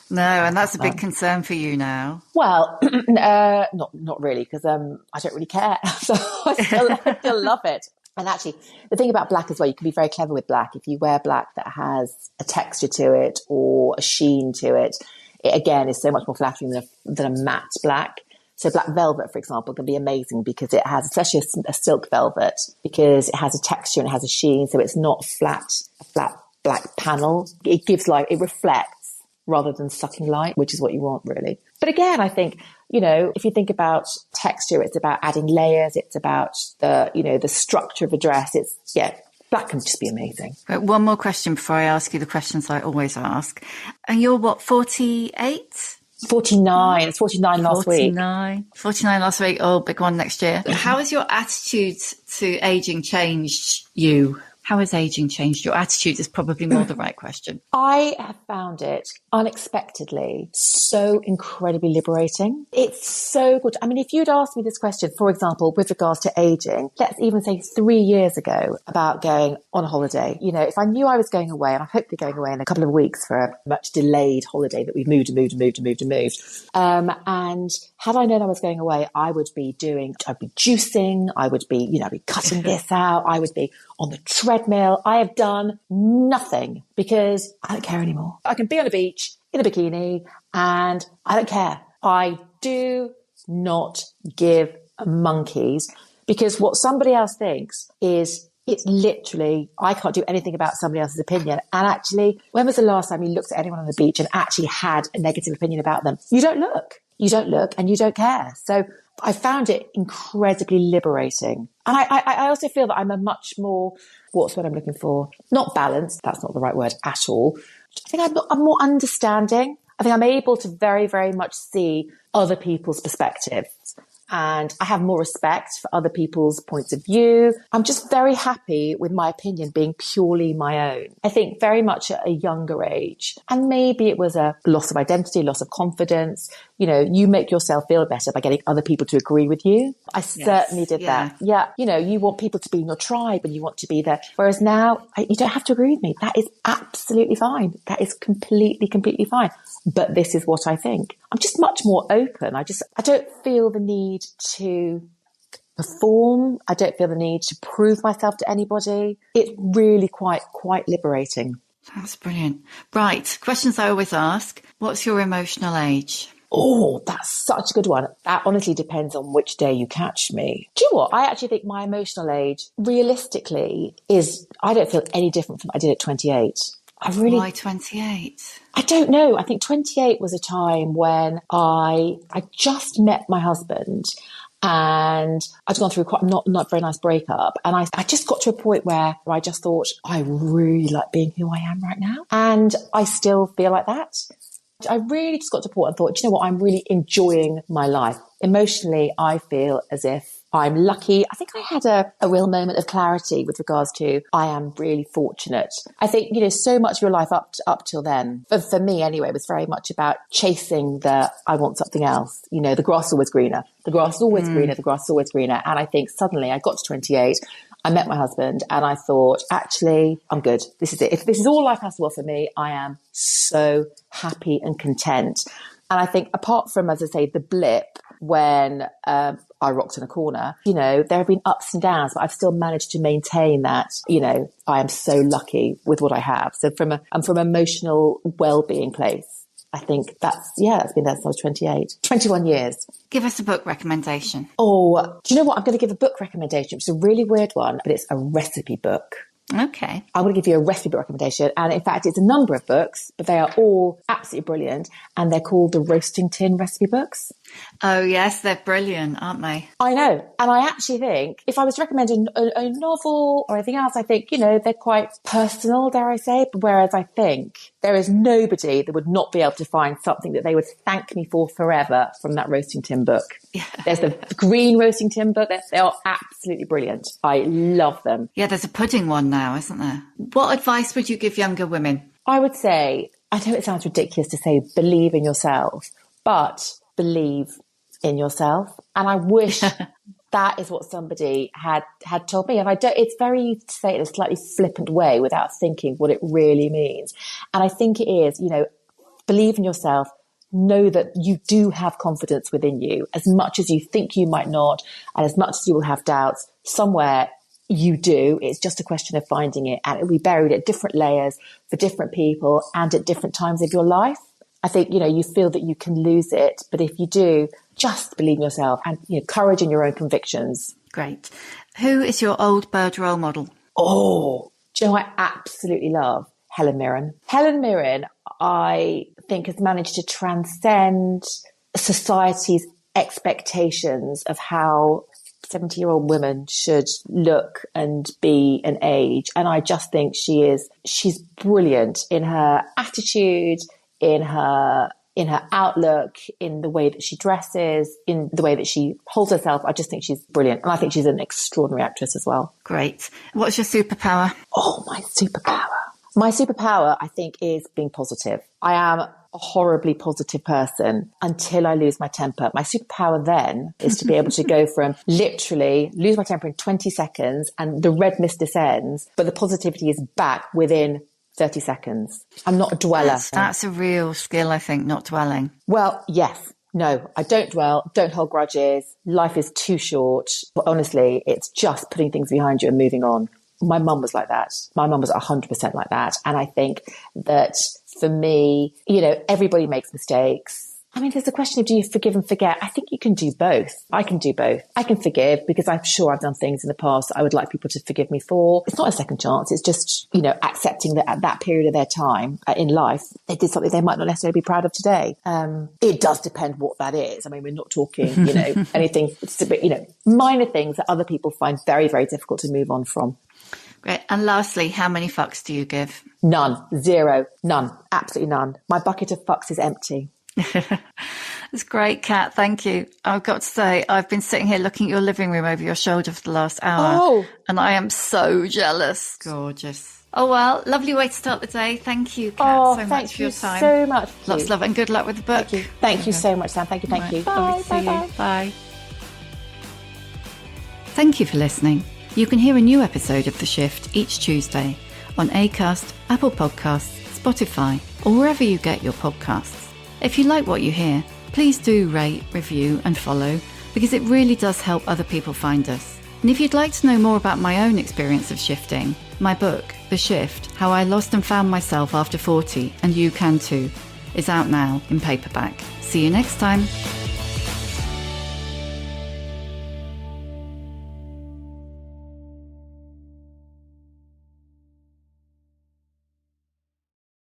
No, and that's a big concern for you now. Well, not really, because I don't really care. So I still love it. And actually, the thing about black as well, you can be very clever with black. If you wear black that has a texture to it or a sheen to it, it again is so much more flattering than a matte black. So black velvet, for example, can be amazing because it has, especially a silk velvet, because it has a texture and it has a sheen. So it's not a flat black panel. It gives light, it reflects rather than sucking light, which is what you want really. But again, I think, if you think about texture, it's about adding layers. It's about the structure of a dress. Black can just be amazing. Right, one more question before I ask you the questions I always ask. And you're what, 48? 49. It's 49 last week. 49 last week. Oh, big one next year. How has your attitude to aging changed you? How has aging changed your attitude is probably more the right question. I have found it unexpectedly so incredibly liberating. It's so good. I mean, if you'd asked me this question, for example, with regards to aging, let's even say 3 years ago about going on a holiday, if I knew I was going away, and I'm hopefully going away in a couple of weeks for a much delayed holiday that we've moved. And had I known I was going away, I'd be juicing, I'd be cutting this out, I would be on the treadmill. I have done nothing because I don't care anymore. I can be on a beach in a bikini and I don't care. I do not give a monkeys because what somebody else thinks is it's literally, I can't do anything about somebody else's opinion. And actually, when was the last time you looked at anyone on the beach and actually had a negative opinion about them? You don't look and you don't care. So I found it incredibly liberating. And I also feel that I'm a much more, what's what I'm looking for? Not balanced. That's not the right word at all. I think I'm more understanding. I think I'm able to very, very much see other people's perspectives. And I have more respect for other people's points of view. I'm just very happy with my opinion being purely my own. I think very much at a younger age. And maybe it was a loss of identity, loss of confidence. You make yourself feel better by getting other people to agree with you. I certainly did that. Yeah. You want people to be in your tribe and you want to be there. Whereas now, you don't have to agree with me. That is absolutely fine. That is completely, completely fine. But this is what I think. I'm just much more open. I don't feel the need to perform. I don't feel the need to prove myself to anybody. It's really quite liberating. That's brilliant. Right. Questions I always ask. What's your emotional age? Oh, that's such a good one. That honestly depends on which day you catch me. Do you know what? I actually think my emotional age realistically I don't feel any different from I did at 28. Why 28? I don't know. I think 28 was a time when I just met my husband and I'd gone through quite not very nice breakup. And I just got to a point where I just thought, I really like being who I am right now. And I still feel like that. I really just got to a point and thought, do you know what? I'm really enjoying my life. Emotionally, I feel as if I'm lucky. I think I had a real moment of clarity with regards to I am really fortunate. I think, so much of your life up till then, for me anyway, was very much about chasing I want something else. The grass is always greener. The grass is always greener. The grass is always greener. And I think suddenly I got to 28. I met my husband and I thought, actually, I'm good. This is it. If this is all life has to offer me, I am so happy and content. And I think apart from, as I say, the blip when I rocked in a corner, there have been ups and downs, but I've still managed to maintain that, I am so lucky with what I have. So I'm from an emotional well-being place. I think that's been there since I was 28. 21 years. Give us a book recommendation. Oh, do you know what? I'm going to give a book recommendation. It's a really weird one, but it's a recipe book. Okay. I'm going to give you a recipe book recommendation. And in fact, it's a number of books, but they are all absolutely brilliant. And they're called the Roasting Tin recipe books. Oh, yes, they're brilliant, aren't they? I know. And I actually think if I was recommending a novel or anything else, I think, they're quite personal, dare I say. Whereas I think there is nobody that would not be able to find something that they would thank me for forever from that Roasting Tin book. Yeah. There's the green Roasting Tin book. They are absolutely brilliant. I love them. Yeah, there's a pudding one now, isn't there? What advice would you give younger women? I would say, I know it sounds ridiculous to say believe in yourself, but believe in yourself. And I wish that is what somebody had told me. And it's very easy to say it in a slightly flippant way without thinking what it really means. And I think it is, believe in yourself, know that you do have confidence within you as much as you think you might not. And as much as you will have doubts, somewhere you do. It's just a question of finding it. And it will be buried at different layers for different people and at different times of your life. I think, you feel that you can lose it. But if you do, just believe in yourself and, courage in your own convictions. Great. Who is your old bird role model? Oh, do you know what I absolutely love? Helen Mirren. Helen Mirren, I think, has managed to transcend society's expectations of how 70-year-old women should look and be and age. And I just think she's brilliant in her attitude, in her outlook, in the way that she dresses, in the way that she holds herself. I just think she's brilliant. And I think she's an extraordinary actress as well. Great. What's your superpower? Oh, my superpower. My superpower, I think, is being positive. I am a horribly positive person until I lose my temper. My superpower then is to be able to go from literally lose my temper in 20 seconds and the red mist descends, but the positivity is back within 30 seconds. I'm not a dweller. That's a real skill, I think, not dwelling. Well, yes. No, I don't dwell, don't hold grudges. Life is too short. But honestly, it's just putting things behind you and moving on. My mum was like that. My mum was 100% like that. And I think that for me, everybody makes mistakes. I mean, there's a question of, do you forgive and forget? I think you can do both. I can do both. I can forgive because I'm sure I've done things in the past that I would like people to forgive me for. It's not a second chance. It's just, accepting that at that period of their time in life, they did something they might not necessarily be proud of today. It does depend what that is. I mean, we're not talking, anything, minor things that other people find very, very difficult to move on from. Great. And lastly, how many fucks do you give? None. Zero. None. Absolutely none. My bucket of fucks is empty. That's great, Kat. Thank you. I've got to say, I've been sitting here looking at your living room over your shoulder for the last hour, and I am so jealous. Gorgeous. Oh, well, lovely way to start the day. Thank you, Kat, so much for your time. So much. Lots of love and good luck with the book. Thank you so much, Sam. Thank you. Right. You. Bye. Bye. Bye. Thank you for listening. You can hear a new episode of The Shift each Tuesday on Acast, Apple Podcasts, Spotify, or wherever you get your podcasts. If you like what you hear, please do rate, review and follow, because it really does help other people find us. And if you'd like to know more about my own experience of shifting, my book, The Shift, How I Lost and Found Myself After 40, and you can too, is out now in paperback. See you next time.